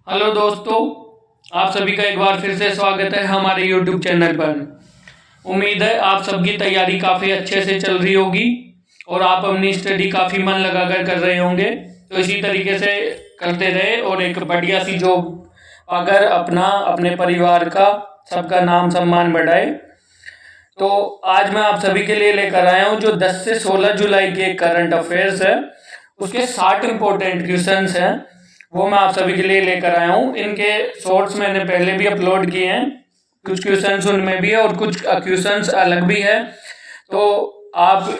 Hello दोस्तों, आप सभी का एक बार फिर से स्वागत है हमारे YouTube चैनल पर। उम्मीद है आप सबकी तैयारी काफ़ी अच्छे से चल रही होगी और आप अपनी स्टडी काफ़ी मन लगाकर कर रहे होंगे। तो इसी तरीके से करते रहे और एक बढ़िया सी जॉब पाकर अपना अपने परिवार का सबका नाम सम्मान बढ़ाए। तो आज मैं आप सभी के लिए लेकर आया हूँ जो 10 से 16 जुलाई के करंट अफेयर्स है, उसके 60 इम्पोर्टेंट क्वेश्चंस हैं, वो मैं आप सभी के लिए लेकर आया हूँ। इनके शॉर्ट्स मैंने पहले भी अपलोड किए हैं, कुछ क्वेश्चंस उनमें भी है और कुछ क्वेश्चंस अलग भी है। तो आप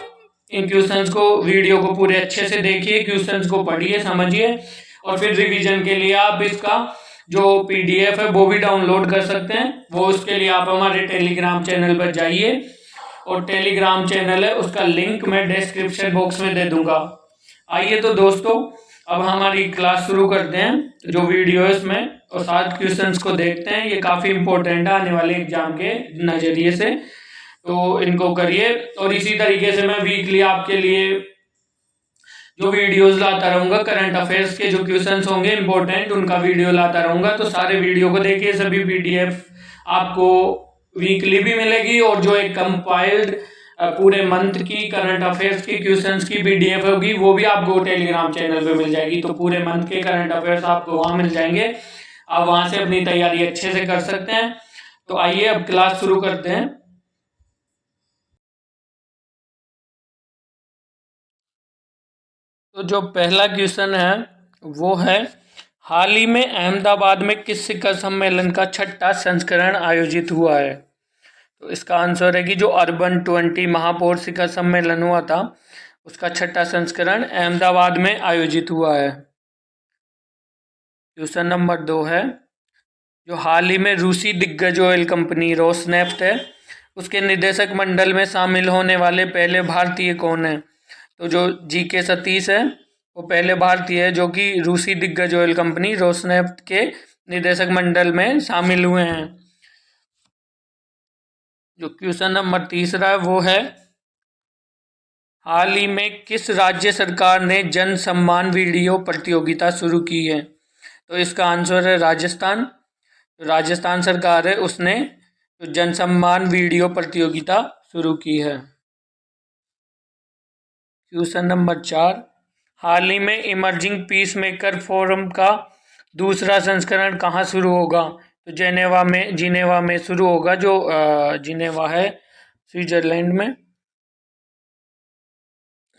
इन क्वेश्चंस को, वीडियो को पूरे अच्छे से देखिए, क्वेश्चंस को पढ़िए, समझिए और फिर रिवीजन के लिए आप इसका जो PDF है वो भी डाउनलोड कर सकते हैं। वो उसके लिए आप हमारे टेलीग्राम चैनल पर जाइए और टेलीग्राम चैनल है उसका लिंक मैं डिस्क्रिप्शन बॉक्स में दे दूंगा। आइए तो दोस्तों, अब हमारी क्लास शुरू करते हैं जो वीडियो है इसमें, और 7 क्वेश्चंस को देखते हैं। ये काफ़ी इंपॉर्टेंट है आने वाले एग्जाम के नज़रिए से, तो इनको करिए। और इसी तरीके से मैं वीकली आपके लिए जो वीडियोस लाता रहूंगा, करंट अफेयर्स के जो क्वेश्चंस होंगे इंपॉर्टेंट, उनका वीडियो लाता रहूंगा। तो सारे वीडियो को देखिए, सभी PDF आपको वीकली भी मिलेगी और जो एक कंपाइल्ड पूरे मंथ की करंट अफेयर्स की क्वेश्चंस की PDF होगी वो भी आपको टेलीग्राम चैनल पे मिल जाएगी। तो पूरे मंथ के करंट अफेयर्स आपको वहां मिल जाएंगे, आप वहां से अपनी तैयारी अच्छे से कर सकते हैं। तो आइए अब क्लास शुरू करते हैं। तो जो पहला क्वेश्चन है वो है, हाल ही में अहमदाबाद में किस शिखर सम्मेलन का 6ठा संस्करण आयोजित हुआ है? तो इसका आंसर है कि जो अर्बन 20 महापौर शिखर सम्मेलन हुआ था उसका 6ठा संस्करण अहमदाबाद में आयोजित हुआ है। क्वेश्चन नंबर 2 है, जो हाल ही में रूसी दिग्गज ऑयल कंपनी रोसनेफ्ट है उसके निदेशक मंडल में शामिल होने वाले पहले भारतीय कौन है? तो जो GK सतीश है वो पहले भारतीय है जो कि रूसी दिग्गज ऑयल कंपनी रोसनेफ्ट के निदेशक मंडल में शामिल हुए हैं। जो क्वेश्चन नंबर तीसरा है वो है, हाल ही में किस राज्य सरकार ने जन सम्मान वीडियो प्रतियोगिता शुरू की है? तो इसका आंसर है राजस्थान। राजस्थान सरकार है उसने जो जन सम्मान वीडियो प्रतियोगिता शुरू की है। क्वेश्चन नंबर 4, हाल ही में इमर्जिंग पीस मेकर फोरम का दूसरा संस्करण कहाँ शुरू होगा? तो जिनेवा में शुरू होगा, जो जिनेवा है स्विट्जरलैंड में।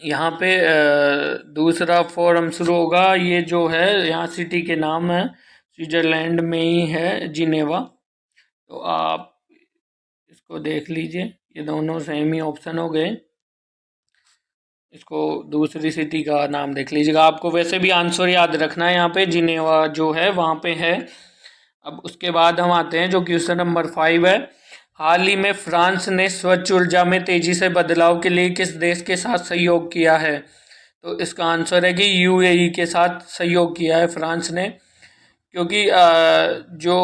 यहाँ पे दूसरा फोरम शुरू होगा, ये जो है यहाँ सिटी के नाम है, स्विट्जरलैंड में ही है जिनेवा। तो आप इसको देख लीजिए, ये दोनों सेम ही ऑप्शन हो गए। इसको दूसरी सिटी का नाम देख लीजिएगा। आपको वैसे भी आंसर याद रखना है, यहाँ पे जिनेवा जो है वहाँ पे है। अब उसके बाद हम आते हैं जो क्वेश्चन नंबर 5 है, हाल ही में फ्रांस ने स्वच्छ ऊर्जा में तेजी से बदलाव के लिए किस देश के साथ सहयोग किया है? तो इसका आंसर है कि UAE के साथ सहयोग किया है फ्रांस ने, क्योंकि जो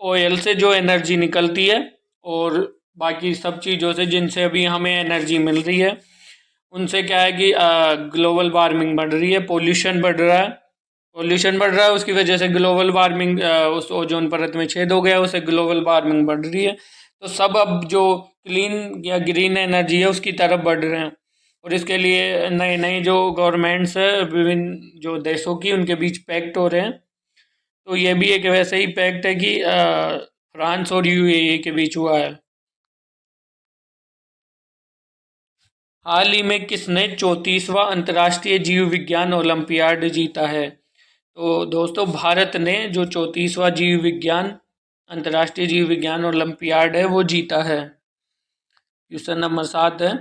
ऑयल से जो एनर्जी निकलती है और बाकी सब चीज़ों से जिनसे अभी हमें एनर्जी मिल रही है, उनसे क्या है कि ग्लोबल वार्मिंग बढ़ रही है, पोल्यूशन बढ़ रहा है। पोल्यूशन बढ़ रहा है, उसकी वजह से ग्लोबल वार्मिंग, उस ओजोन परत में छेद हो गया, उससे ग्लोबल वार्मिंग बढ़ रही है। तो सब अब जो क्लीन या ग्रीन एनर्जी है उसकी तरफ बढ़ रहे हैं, और इसके लिए नए नए जो गवर्नमेंट्स है विभिन्न जो देशों की, उनके बीच पैक्ट हो रहे हैं। तो ये भी एक वैसे ही पैक्ट है कि फ्रांस और UAE के बीच हुआ है। हाल ही में किसने 34वां अंतर्राष्ट्रीय जीव विज्ञान ओलंपियाड जीता है? तो दोस्तों, भारत ने जो 34वां जीव विज्ञान अंतर्राष्ट्रीय जीव विज्ञान ओलंपियाड है वो जीता है। क्वेश्चन नंबर 7 है,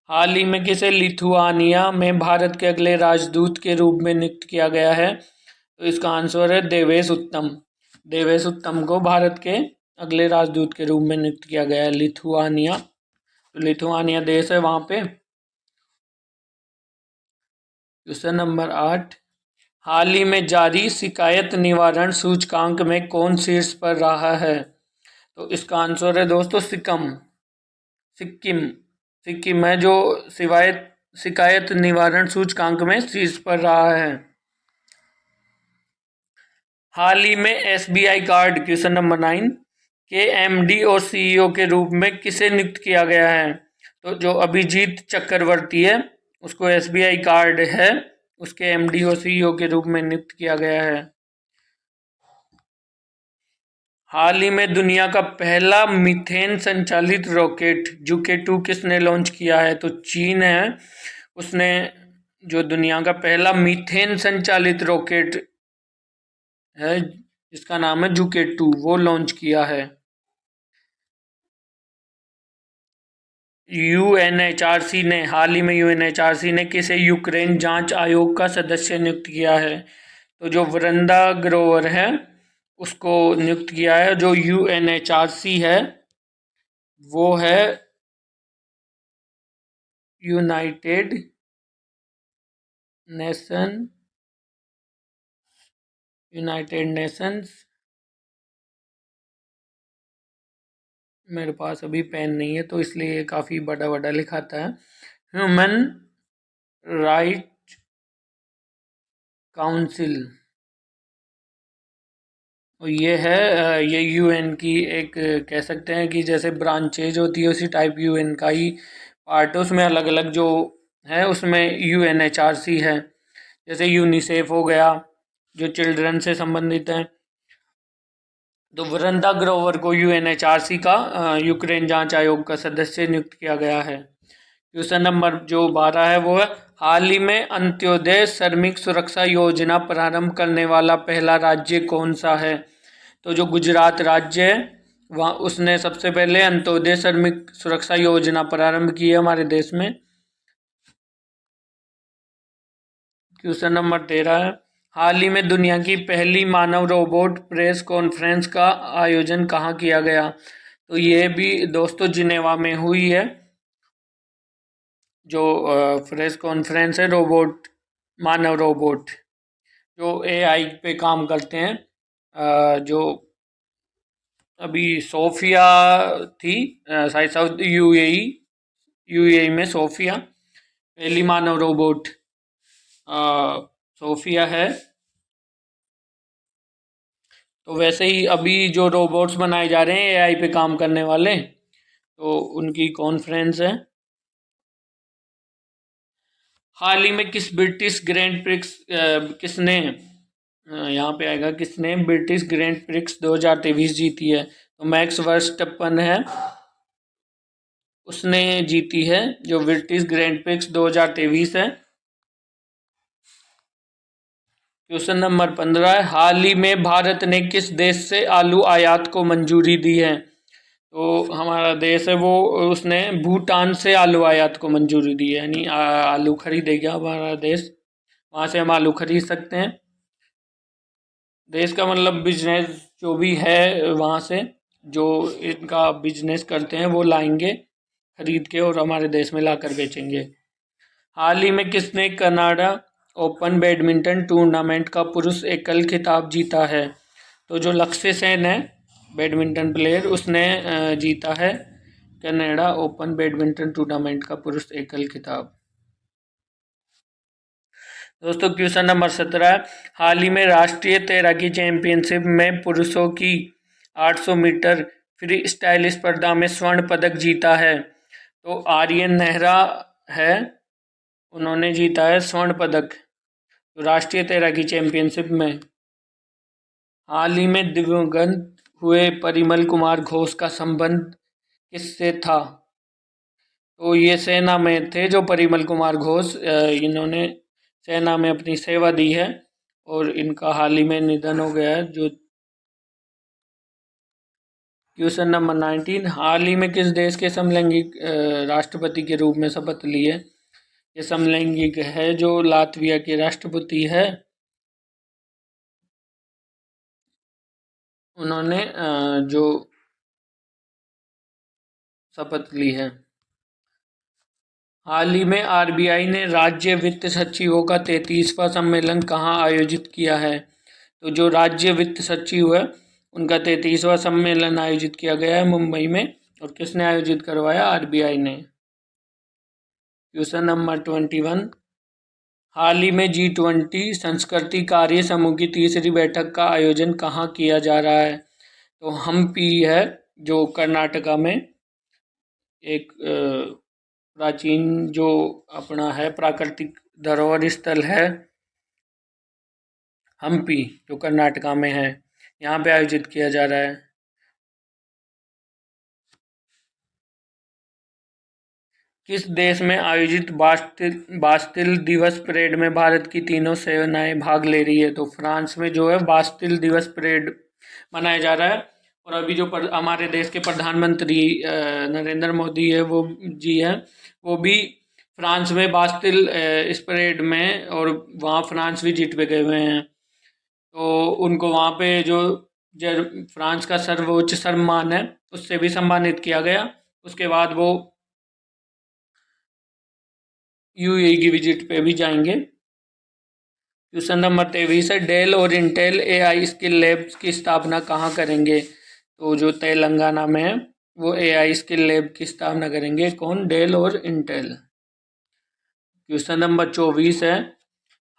हाल ही में किसे लिथुआनिया में भारत के अगले राजदूत के रूप में नियुक्त किया गया है? तो इसका आंसर है देवेश उत्तम। देवेश उत्तम को भारत के अगले राजदूत के रूप में नियुक्त किया गया है लिथुआनिया। तो लिथुआनिया देश है वहाँ पे। क्वेश्चन नंबर 8, हाल ही में जारी शिकायत निवारण सूचकांक में कौन शीर्ष पर रहा है? तो इसका आंसर है दोस्तों सिक्किम। सिक्किम है जो शिकायत निवारण सूचकांक में शीर्ष पर रहा है। हाल ही में एसबीआई कार्ड क्वेश्चन नंबर 9 के एमडी और सीईओ के रूप में किसे नियुक्त किया गया है? तो जो अभिजीत चक्रवर्ती है उसको एसबीआई कार्ड है उसके एमडी और सीईओ के रूप में नियुक्त किया गया है। हाल ही में दुनिया का पहला मीथेन संचालित रॉकेट जुके 2 किसने लॉन्च किया है? तो चीन है, उसने जो दुनिया का पहला मीथेन संचालित रॉकेट है जिसका नाम है जुके 2 वो लॉन्च किया है। यूएनएचआरसी ने हाल ही में यूएनएचआरसी ने किसे यूक्रेन जांच आयोग का सदस्य नियुक्त किया है? तो जो वृंदा ग्रोवर है उसको नियुक्त किया है। जो यूएनएचआरसी है वो है यूनाइटेड नेशंस। मेरे पास अभी पेन नहीं है तो इसलिए ये काफ़ी बड़ा बड़ा लिखाता है। ह्यूमन राइट काउंसिल, और ये है ये यूएन की एक कह सकते हैं कि जैसे ब्रांचेज होती है उसी टाइप यूएन का ही पार्ट है। उसमें अलग अलग जो है उसमें यूएनएचआरसी है, जैसे यूनिसेफ हो गया जो चिल्ड्रन से संबंधित है। तो वृंदा ग्रोवर को यूएनएचआरसी का यूक्रेन जांच आयोग का सदस्य नियुक्त किया गया है। क्वेश्चन नंबर जो 12 है वो है हाल ही में अंत्योदय श्रमिक सुरक्षा योजना प्रारंभ करने वाला पहला राज्य कौन सा है? तो जो गुजरात राज्य है वहाँ उसने सबसे पहले अंत्योदय श्रमिक सुरक्षा योजना प्रारंभ की है हमारे देश में। क्वेश्चन नंबर 13 है हाल ही में दुनिया की पहली मानव रोबोट प्रेस कॉन्फ्रेंस का आयोजन कहाँ किया गया? तो ये भी दोस्तों जिनेवा में हुई है। जो प्रेस कॉन्फ्रेंस है रोबोट मानव रोबोट जो एआई पे काम करते हैं, जो अभी सोफिया थी शायद साउथ यूएई में सोफिया पहली मानव रोबोट सोफिया है। तो वैसे ही अभी जो रोबोट्स बनाए जा रहे हैं एआई पे काम करने वाले तो उनकी कॉन्फ्रेंस है। हाल ही में किस ब्रिटिश ग्रैंड प्रिक्स किसने यहाँ पे आएगा किसने ब्रिटिश ग्रैंड प्रिक्स 2023 जीती है? तो मैक्स वर्स्टप्पन है, उसने जीती है जो ब्रिटिश ग्रैंड प्रिक्स 2023 है। क्वेश्चन नंबर 15 है हाल ही में भारत ने किस देश से आलू आयात को मंजूरी दी है? तो हमारा देश है वो उसने भूटान से आलू आयात को मंजूरी दी है, यानी आलू खरीदेगा हमारा देश, वहाँ से हम आलू खरीद सकते हैं। देश का मतलब बिजनेस जो भी है वहाँ से जो इनका बिजनेस करते हैं वो लाएंगे खरीद के और हमारे देश में लाकर बेचेंगे। हाल ही में किसने कनाडा ओपन बैडमिंटन टूर्नामेंट का पुरुष एकल खिताब जीता है? तो जो लक्ष्य सेन है बैडमिंटन प्लेयर उसने जीता है कनाडा ओपन बैडमिंटन टूर्नामेंट का पुरुष एकल खिताब। दोस्तों क्वेश्चन नंबर 17 हाल ही में राष्ट्रीय तैराकी चैंपियनशिप में पुरुषों की 800 मीटर फ्री स्टाइल स्पर्धा में स्वर्ण पदक जीता है। तो आर्यन नेहरा है, उन्होंने जीता है स्वर्ण पदक तो राष्ट्रीय तैराकी चैंपियनशिप में। हाल ही में दिवंगत हुए परिमल कुमार घोष का संबंध किससे था? तो ये सेना में थे जो परिमल कुमार घोष, इन्होंने सेना में अपनी सेवा दी है और इनका हाल ही में निधन हो गया है। जो क्वेश्चन नंबर 19 हाल ही में किस देश के समलैंगिक राष्ट्रपति के रूप में शपथ ली है? ये समलैंगिक है जो लातविया के राष्ट्रपति है, उन्होंने जो शपथ ली है। हाल ही में आरबीआई ने राज्य वित्त सचिवों का 33वां सम्मेलन कहाँ आयोजित किया है? तो जो राज्य वित्त सचिव है उनका 33वां सम्मेलन आयोजित किया गया है मुंबई में, और किसने आयोजित करवाया? आरबीआई ने। क्वेश्चन नंबर 21 हाल ही में G20 संस्कृति कार्य समूह की तीसरी बैठक का आयोजन कहाँ किया जा रहा है? तो हम्पी है, जो कर्नाटका में एक प्राचीन जो अपना है प्राकृतिक धरोहर स्थल है हम्पी, जो कर्नाटका में है, यहाँ पे आयोजित किया जा रहा है। किस देश में आयोजित बास्टिल दिवस परेड में भारत की तीनों सेनाएं भाग ले रही है? तो फ्रांस में जो है बास्टिल दिवस परेड मनाया जा रहा है। और अभी जो हमारे देश के प्रधानमंत्री नरेंद्र मोदी है वो जी हैं, वो भी फ्रांस में बास्टिल इस परेड में, और वहाँ फ्रांस विजिट पे गए हुए हैं। तो उनको वहाँ पे जो फ्रांस का सर्वोच्च सम्मान है उससे भी सम्मानित किया गया। उसके बाद वो यूएई की विजिट पे भी जाएंगे। क्वेश्चन नंबर 23 है, डेल और इंटेल एआई स्किल लैब्स की स्थापना कहाँ करेंगे? तो जो तेलंगाना में है वो एआई स्किल लैब की स्थापना करेंगे। कौन? डेल और इंटेल। क्वेश्चन नंबर 24 है,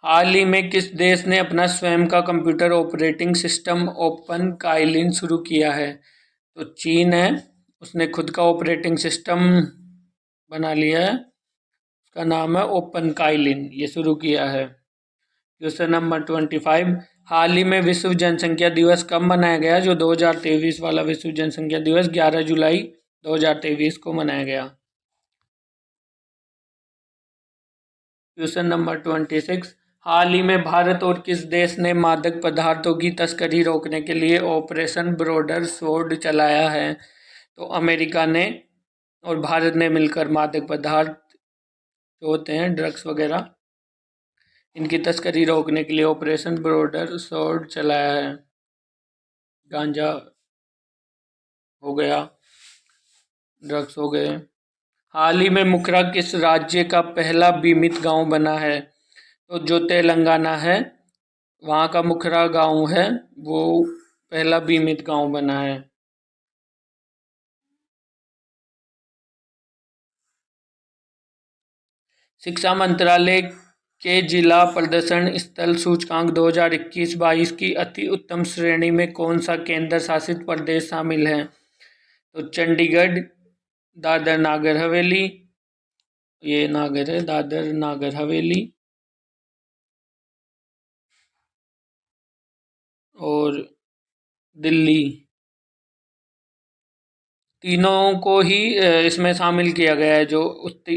हाल ही में किस देश ने अपना स्वयं का computer operating system open Kaelin शुरू किया है? तो चीन है, उसने खुद का ऑपरेटिंग सिस्टम बना लिया है, उसका नाम है ओपन काइलिन, ये शुरू किया है। क्वेश्चन नंबर 25, हाल ही में विश्व जनसंख्या दिवस कब मनाया गया? जो 2023 वाला विश्व जनसंख्या दिवस 11 जुलाई 2023 को मनाया गया। क्वेश्चन नंबर 26, हाल ही में भारत और किस देश ने मादक पदार्थों की तस्करी रोकने के लिए ऑपरेशन ब्रोडर स्वॉर्ड चलाया है? तो अमेरिका ने और भारत ने मिलकर मादक पदार्थ जो होते हैं ड्रग्स वगैरह, इनकी तस्करी रोकने के लिए ऑपरेशन ब्रोडर स्वॉर्ड चलाया है। गांजा हो गया, ड्रग्स हो गए। हाल ही में मुकरा किस राज्य का पहला बीमित गांव बना है? तो जो तेलंगाना है वहाँ का मुकरा गांव है वो पहला बीमित गांव बना है। शिक्षा मंत्रालय के जिला प्रदर्शन स्थल सूचकांक 2021-22 की अति उत्तम श्रेणी में कौन सा केंद्र शासित प्रदेश शामिल है? तो चंडीगढ़, दादर नागर हवेली, ये नागर है, दादर नागर हवेली, और दिल्ली, तीनों को ही इसमें शामिल किया गया है। जो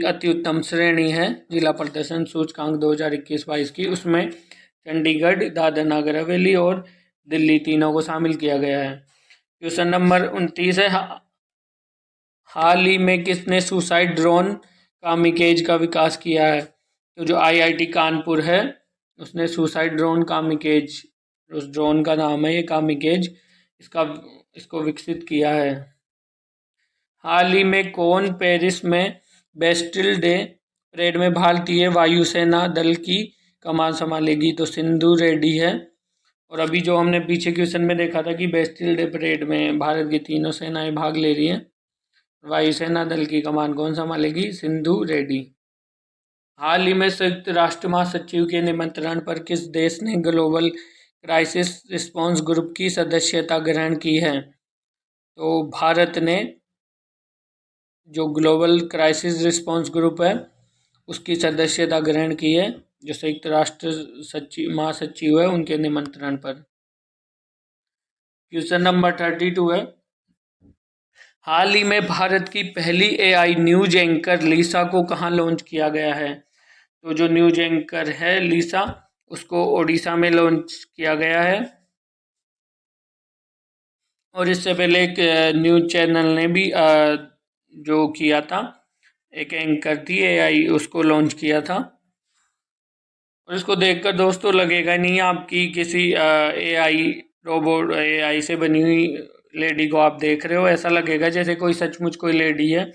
अति उत्तम श्रेणी है जिला प्रदर्शन सूचकांक 2021-22 की, उसमें चंडीगढ़, दादर नागर हवेली और दिल्ली तीनों को शामिल किया गया है। क्वेश्चन नंबर 29 है, हाल ही में किसने सुसाइड ड्रोन कामिकेज का विकास किया है? तो जो आईआईटी कानपुर है उसने सुसाइड ड्रोन कामिकेज, उस ड्रोन का नाम है ये कामिकेज, इसको विकसित किया है। हाल ही में कौन पेरिस में बेस्टिल डे परेड में भारतीय वायुसेना दल की कमान संभालेगी? तो सिंधु रेड्डी है। और अभी जो हमने पीछे क्वेश्चन में देखा था कि बेस्टिल डे परेड में भारत की तीनों सेनाएं भाग ले रही हैं, वायुसेना दल की कमान कौन संभालेगी? सिंधु रेड्डी। हाल ही में संयुक्त राष्ट्र महासचिव के निमंत्रण पर किस देश ने ग्लोबल क्राइसिस रिस्पांस ग्रुप की सदस्यता ग्रहण की है? तो भारत ने जो ग्लोबल क्राइसिस रिस्पांस ग्रुप है उसकी सदस्यता ग्रहण की है, जो संयुक्त राष्ट्र महासचिव है उनके निमंत्रण पर। क्वेश्चन नंबर 32 है, हाल ही में भारत की पहली एआई न्यूज एंकर लीसा को कहाँ लॉन्च किया गया है? तो जो न्यूज एंकर है लीसा, उसको ओडिशा में लॉन्च किया गया है। और इससे पहले एक न्यूज चैनल ने भी जो किया था, एक एंकर थी एआई, उसको लॉन्च किया था। और इसको देखकर दोस्तों लगेगा नहीं आपकी किसी एआई रोबोट एआई से बनी हुई लेडी को आप देख रहे हो, ऐसा लगेगा जैसे कोई सचमुच कोई लेडी है।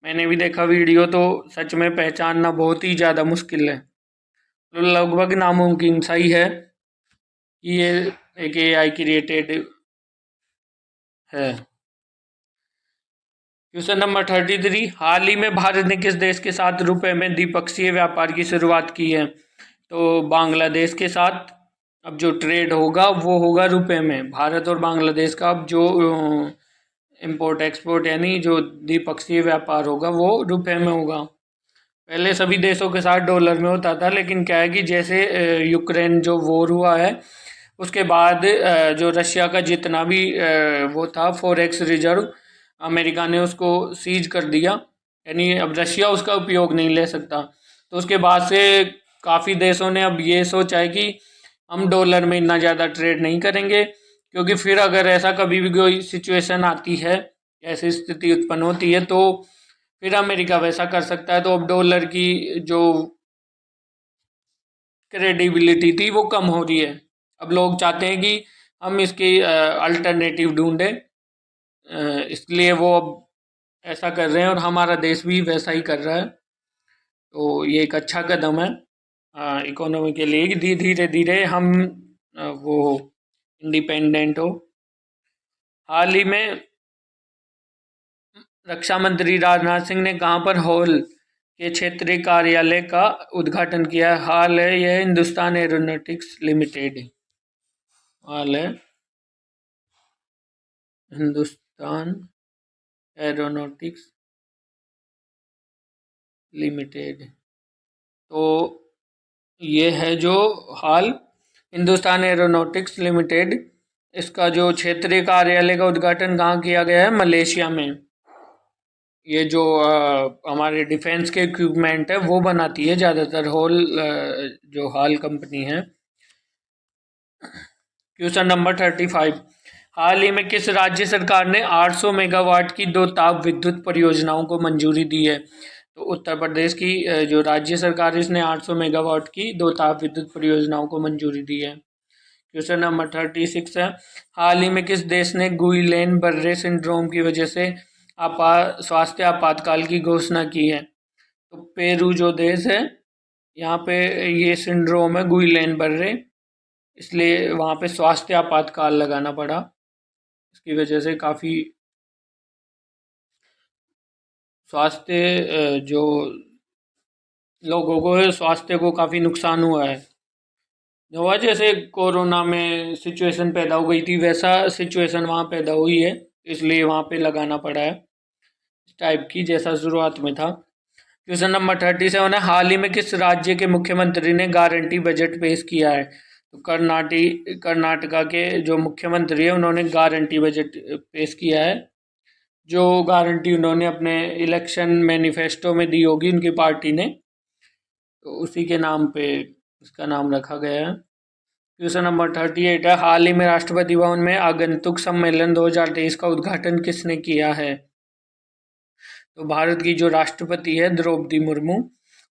मैंने भी देखा वीडियो, तो सच में पहचानना बहुत ही ज़्यादा मुश्किल है, तो लगभग नामुमकिन सा ही है कि ये एक एआई क्रिएटेड है। क्वेश्चन नंबर 33, हाल ही में भारत ने किस देश के साथ रुपए में द्विपक्षीय व्यापार की शुरुआत की है? तो बांग्लादेश के साथ अब जो ट्रेड होगा वो होगा रुपए में। भारत और बांग्लादेश का अब जो इम्पोर्ट एक्सपोर्ट यानी जो द्विपक्षीय व्यापार होगा वो रुपए में होगा। पहले सभी देशों के साथ डॉलर में होता था, लेकिन क्या है कि जैसे यूक्रेन जो वॉर हुआ है उसके बाद जो रशिया का जितना भी वो था फॉरेक्स रिजर्व, अमेरिका ने उसको सीज कर दिया, यानी अब रशिया उसका उपयोग नहीं ले सकता। तो उसके बाद से काफ़ी देशों ने अब ये सोचा है कि हम डॉलर में इतना ज़्यादा ट्रेड नहीं करेंगे, क्योंकि फिर अगर ऐसा कभी भी कोई सिचुएशन आती है, ऐसी स्थिति उत्पन्न होती है, तो फिर अमेरिका वैसा कर सकता है। तो अब डॉलर की जो क्रेडिबिलिटी थी वो कम हो रही है। अब लोग चाहते हैं कि हम इसकी अल्टरनेटिव ढूंढें, इसलिए वो अब ऐसा कर रहे हैं और हमारा देश भी वैसा ही कर रहा है। तो ये एक अच्छा कदम है इकोनॉमी के लिए कि धीरे धीरे हम वो इंडिपेंडेंट हो। हाल ही में रक्षा मंत्री राजनाथ सिंह ने कहाँ पर हॉल के क्षेत्रीय कार्यालय का उद्घाटन किया? हाल है यह हिंदुस्तान एरोनॉटिक्स लिमिटेड। हाल है हिंदुस्तान एरोनॉटिक्स लिमिटेड। तो ये है जो हाल हिंदुस्तान एरोनॉटिक्स लिमिटेड, इसका जो क्षेत्रीय कार्यालय का उद्घाटन कहाँ किया गया है? मलेशिया में। ये जो हमारे डिफेंस के इक्विपमेंट है वो बनाती है ज़्यादातर हॉल, जो हाल कंपनी है। क्वेश्चन नंबर 35, हाल ही में किस राज्य सरकार ने 800 मेगावाट की 2 ताप विद्युत परियोजनाओं को मंजूरी दी है? तो उत्तर प्रदेश की जो राज्य सरकार है इसने 800 मेगावाट की 2 ताप विद्युत परियोजनाओं को मंजूरी दी है। क्वेश्चन नंबर 36 है, हाल ही में किस देश ने गुइलेन बर्रे सिंड्रोम की वजह से स्वास्थ्य आपातकाल की घोषणा की है? तो पेरू जो देश है, यहाँ पे ये सिंड्रोम है गुइलेन बर्रे, इसलिए वहाँ पे स्वास्थ्य आपातकाल लगाना पड़ा। इसकी वजह से काफ़ी स्वास्थ्य जो लोगों को स्वास्थ्य को काफ़ी नुकसान हुआ है। हुआ जैसे कोरोना में सिचुएशन पैदा हो गई थी, वैसा सिचुएशन वहाँ पैदा हुई है, इसलिए वहाँ पे लगाना पड़ा है इस टाइप की, जैसा शुरुआत में था। क्वेश्चन नंबर 37 है, हाल ही में किस राज्य के मुख्यमंत्री ने गारंटी बजट पेश किया है? तो कर्नाटका के जो मुख्यमंत्री है उन्होंने गारंटी बजट पेश किया है। जो गारंटी उन्होंने अपने इलेक्शन मैनिफेस्टो में दी होगी उनकी पार्टी ने, तो उसी के नाम पे इसका नाम रखा गया है। क्वेश्चन नंबर 38 है, हाल ही में राष्ट्रपति भवन में आगंतुक सम्मेलन 2023 का उद्घाटन किसने किया है? तो भारत की जो राष्ट्रपति है द्रौपदी मुर्मू,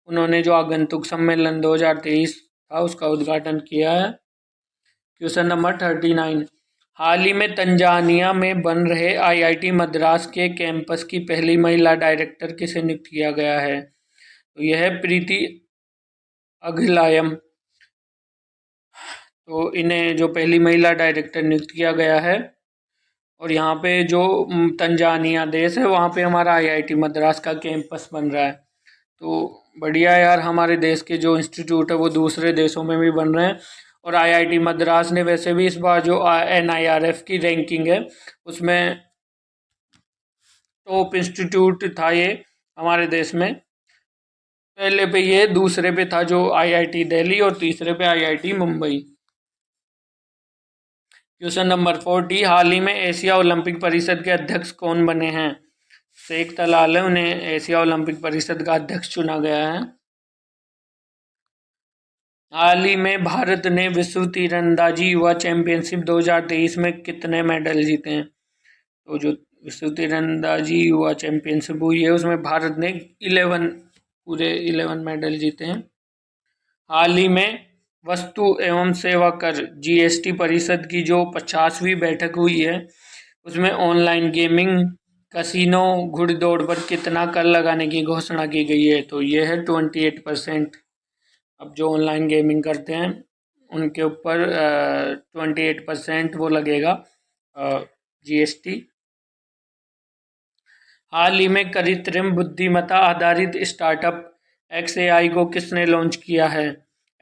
उन्होंने जो आगंतुक सम्मेलन 2023 था उसका उद्घाटन किया है। क्वेश्चन नंबर 39, हाल ही में तंजानिया में बन रहे आईआईटी मद्रास के कैंपस की पहली महिला डायरेक्टर किसे नियुक्त किया गया है? तो यह है प्रीति अघिलायम। तो इन्हें जो पहली महिला डायरेक्टर नियुक्त किया गया है। और यहाँ पे जो तंजानिया देश है वहाँ पे हमारा आईआईटी मद्रास का कैंपस बन रहा है। तो बढ़िया यार, हमारे देश के जो इंस्टीट्यूट है वो दूसरे देशों में भी बन रहे हैं। और आईआईटी मद्रास ने वैसे भी इस बार जो NIRF की रैंकिंग है उसमें टॉप इंस्टीट्यूट था ये हमारे देश में। पहले पे ये, दूसरे पे था जो IIT दिल्ली और तीसरे पे IIT मुंबई। क्वेश्चन नंबर 40, हाल ही में एशिया ओलंपिक परिषद के अध्यक्ष कौन बने हैं? शेख तलाल है, उन्हें एशिया ओलंपिक परिषद का अध्यक्ष चुना गया है। हाल ही में भारत ने विश्व तीरंदाजी युवा चैंपियनशिप 2023 में कितने मेडल जीते हैं? तो जो विश्व तीरंदाजी युवा चैंपियनशिप हुई है उसमें भारत ने 11 मेडल जीते हैं। हाल ही में वस्तु एवं सेवा कर GST परिषद की जो 50वीं बैठक हुई है उसमें ऑनलाइन गेमिंग, कसिनो, घुड़दौड़ पर कितना कर लगाने की घोषणा की गई है? तो ये है 28%। अब जो ऑनलाइन गेमिंग करते हैं उनके ऊपर 28% वो लगेगा GST। हाल ही में कृत्रिम बुद्धिमत्ता आधारित स्टार्टअप XAI को किसने लॉन्च किया है?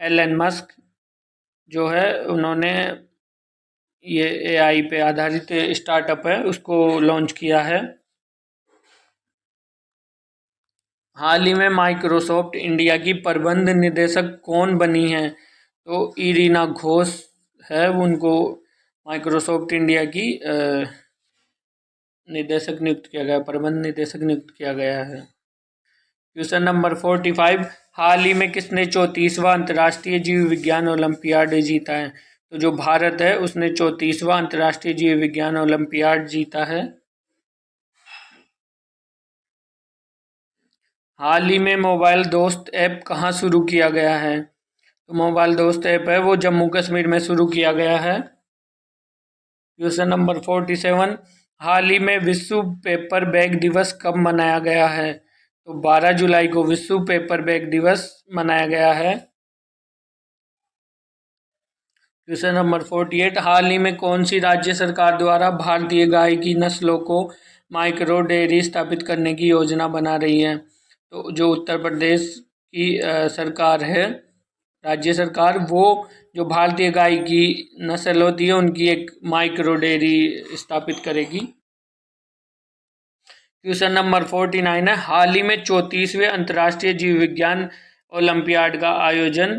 एलन मस्क जो है उन्होंने ये एआई पे आधारित स्टार्टअप है उसको लॉन्च किया है। हाल ही में माइक्रोसॉफ्ट इंडिया की प्रबंध निदेशक कौन बनी हैं? तो इरीना घोष है, उनको माइक्रोसॉफ्ट इंडिया की निदेशक नियुक्त किया गया, प्रबंध निदेशक नियुक्त किया गया है। क्वेश्चन नंबर 45, हाल ही में किसने 34वां अंतर्राष्ट्रीय जीव विज्ञान ओलंपियाड जीता है? तो जो भारत है उसने 34वां अंतर्राष्ट्रीय जीव विज्ञान ओलंपियाड जीता है। हाल ही में मोबाइल दोस्त ऐप कहाँ शुरू किया गया है? तो मोबाइल दोस्त ऐप है वो जम्मू कश्मीर में शुरू किया गया है। क्वेश्चन नंबर 47, हाल ही में विश्व पेपर बैग दिवस कब मनाया गया है? तो 12 जुलाई को विश्व पेपर बैग दिवस मनाया गया है। क्वेश्चन नंबर 48, हाल ही में कौन सी राज्य सरकार द्वारा भारतीय गाय की नस्लों को माइक्रो डेयरी स्थापित करने की योजना बना रही है? तो जो उत्तर प्रदेश की सरकार है, राज्य सरकार, वो जो भारतीय गाय की नस्ल होती है उनकी एक माइक्रो डेयरी स्थापित करेगी। क्वेश्चन नंबर 49 है, हाल ही में 34वें अंतर्राष्ट्रीय जीव विज्ञान ओलंपियाड का आयोजन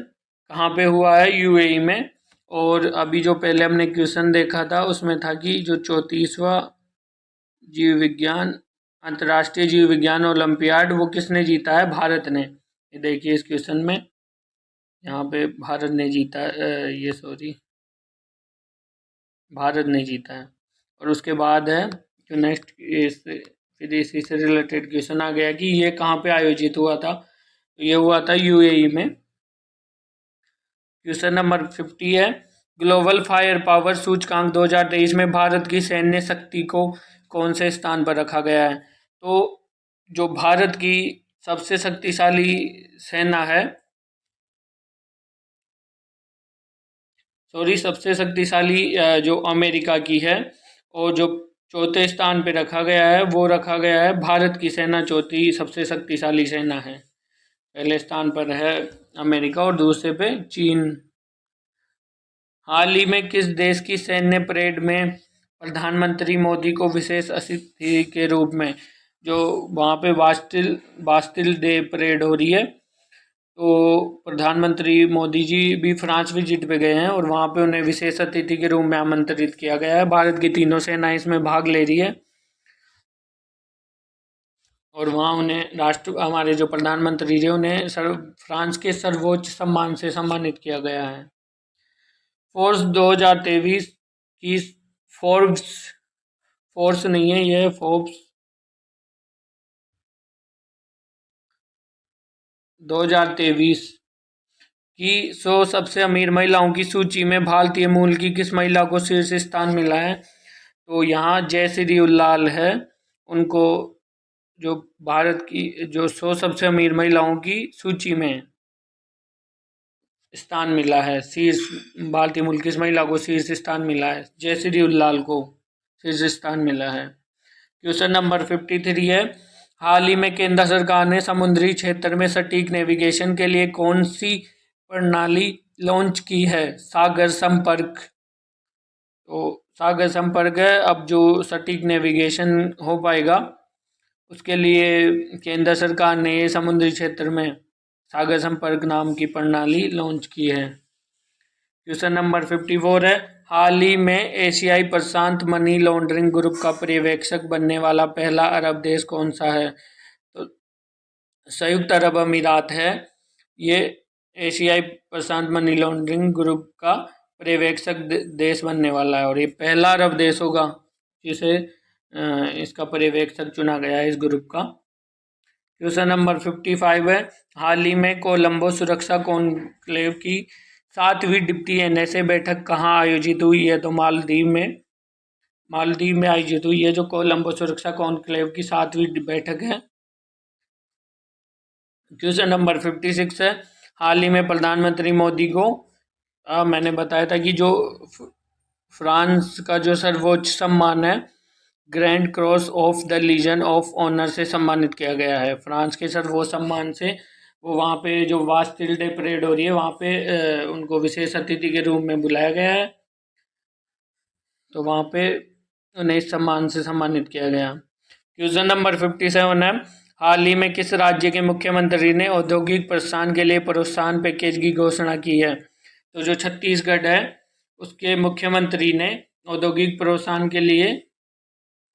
कहाँ पे हुआ है? यूएई में। और अभी जो पहले हमने क्वेश्चन देखा था उसमें था कि जो 34वां जीव विज्ञान अंतर्राष्ट्रीय जीव विज्ञान ओलंपियाड वो किसने जीता है? भारत ने। ये देखिए इस क्वेश्चन में यहाँ पे भारत ने जीता, भारत ने जीता है। और उसके बाद है जो नेक्स्ट फिर इसी से रिलेटेड क्वेश्चन आ गया कि ये कहाँ पे आयोजित हुआ था? तो ये हुआ था यूएई में। क्वेश्चन नंबर 50 है, ग्लोबल फायर पावर सूचकांक 2023 में भारत की सैन्य शक्ति को कौन से स्थान पर रखा गया है? तो जो भारत की सबसे शक्तिशाली सेना है, सबसे शक्तिशाली जो अमेरिका की है, और जो चौथे स्थान पे रखा गया है वो रखा गया है भारत की सेना चौथी सबसे शक्तिशाली सेना है। पहले स्थान पर है अमेरिका और दूसरे पे चीन। हाल ही में किस देश की सैन्य परेड में प्रधानमंत्री मोदी को विशेष अतिथि के रूप में, जो वहाँ पे बास्टिल डे परेड हो रही है, तो प्रधानमंत्री मोदी जी भी फ्रांस विजिट पे गए हैं और वहाँ पे उन्हें विशेष अतिथि के रूप में आमंत्रित किया गया है। भारत की तीनों सेनाएं इसमें भाग ले रही है और वहाँ उन्हें हमारे जो प्रधानमंत्री जी उन्हें फ्रांस के सर्वोच्च सम्मान से सम्मानित किया गया है। फोर्स 2023 की फोर्स नहीं है, यह फोर्ब्स 2023 की 100 सबसे अमीर महिलाओं की सूची में भारतीय मूल की किस महिला को शीर्ष स्थान मिला है? तो यहाँ जयश्री उल्लाल है, उनको जो भारत की जो 100 सबसे अमीर महिलाओं की सूची में स्थान मिला है, शीर्ष भारतीय मूल की इस महिला को शीर्ष स्थान मिला है, जयश्री उल्लाल को शीर्ष स्थान मिला है। क्वेश्चन नंबर 53 है, हाल ही में केंद्र सरकार ने समुद्री क्षेत्र में सटीक नेविगेशन के लिए कौन सी प्रणाली लॉन्च की है? सागर संपर्क। तो सागर संपर्क है, अब जो सटीक नेविगेशन हो पाएगा उसके लिए केंद्र सरकार ने समुद्री क्षेत्र में सागर संपर्क नाम की प्रणाली लॉन्च की है। क्वेश्चन नंबर 54 है, हाल ही में एशियाई प्रशांत मनी लॉन्ड्रिंग ग्रुप का पर्यवेक्षक बनने वाला पहला अरब देश कौन सा है? तो संयुक्त अरब अमीरात है, ये एशियाई प्रशांत मनी लॉन्ड्रिंग ग्रुप का पर्यवेक्षक देश बनने वाला है और ये पहला अरब देश होगा जिसे इसका पर्यवेक्षक चुना गया है इस ग्रुप का। क्वेश्चन नंबर 55 है, हाल ही में कोलंबो सुरक्षा कॉन्क्लेव की 7वीं डिप्टी एनएसए बैठक कहाँ आयोजित हुई है? तो मालदीव में आयोजित हुई है जो कोलंबो सुरक्षा कॉन्क्लेव की 7वीं बैठक है। क्वेश्चन नंबर 56 है, हाल ही में प्रधानमंत्री मोदी को मैंने बताया था कि जो फ्रांस का जो सर्वोच्च सम्मान है grand cross of the legion of honour से सम्मानित किया गया है। फ्रांस के सर्वोच्च सम्मान से वो वहाँ पे जो वास्तिल डे परेड हो रही है वहाँ पे उनको विशेष अतिथि के रूप में बुलाया गया है, तो वहाँ पे उन्हें इस सम्मान से सम्मानित किया गया। क्वेश्चन नंबर 57 है, हाल ही में किस राज्य के मुख्यमंत्री ने औद्योगिक प्रोत्साहन के लिए प्रोत्साहन पैकेज की घोषणा की है? तो जो छत्तीसगढ़ है उसके मुख्यमंत्री ने औद्योगिक प्रोत्साहन के लिए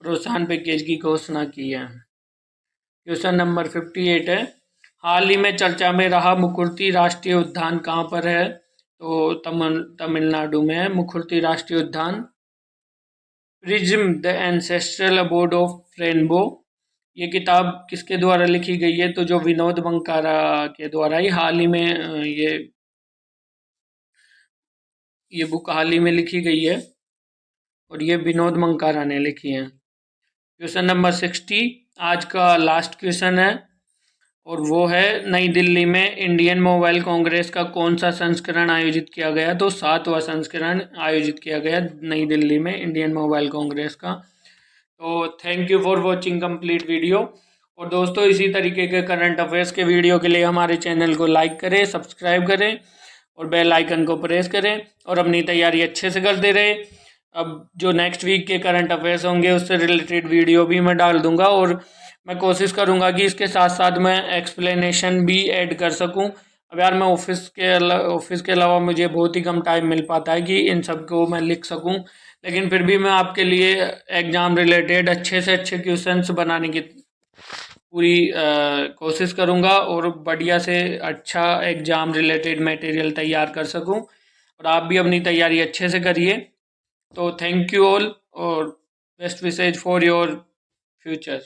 प्रोत्साहन पैकेज की घोषणा की है। क्वेश्चन नंबर 58 है, हाल ही में चर्चा में रहा मुकुर्ती राष्ट्रीय उद्यान कहाँ पर है? तो तमिलनाडु में है मुकुर्ती राष्ट्रीय उद्यान। Prism the ancestral abode of rainbow, ये किताब किसके द्वारा लिखी गई है? तो जो विनोद बंकारा के द्वारा ही हाल ही में ये बुक हाल ही में लिखी गई है और ये विनोद बंकारा ने लिखी है। क्वेश्चन नंबर 60 आज का लास्ट क्वेश्चन है और वो है, नई दिल्ली में इंडियन मोबाइल कांग्रेस का कौन सा संस्करण आयोजित किया गया? तो 7वां संस्करण आयोजित किया गया नई दिल्ली में इंडियन मोबाइल कांग्रेस का। तो thank you for watching complete video. और दोस्तों इसी तरीके के करंट अफेयर्स के वीडियो के लिए हमारे चैनल को लाइक करें, सब्सक्राइब करें और बेल आइकन को प्रेस करें और अपनी तैयारी अच्छे से करते रहे। अब जो नेक्स्ट वीक के करंट अफेयर्स होंगे उससे रिलेटेड वीडियो भी मैं डाल दूंगा और मैं कोशिश करूंगा कि इसके साथ साथ मैं एक्सप्लेनेशन भी ऐड कर सकूं। अब यार मैं ऑफिस के अलावा मुझे बहुत ही कम टाइम मिल पाता है कि इन सब को मैं लिख सकूं, लेकिन फिर भी मैं आपके लिए एग्ज़ाम रिलेटेड अच्छे से अच्छे क्वेश्चंस बनाने की पूरी कोशिश करूंगा और बढ़िया से अच्छा एग्ज़ाम रिलेटेड मटेरियल तैयार कर सकूं और आप भी अपनी तैयारी अच्छे से करिए। तो थैंक यू ऑल और best wishes for your future.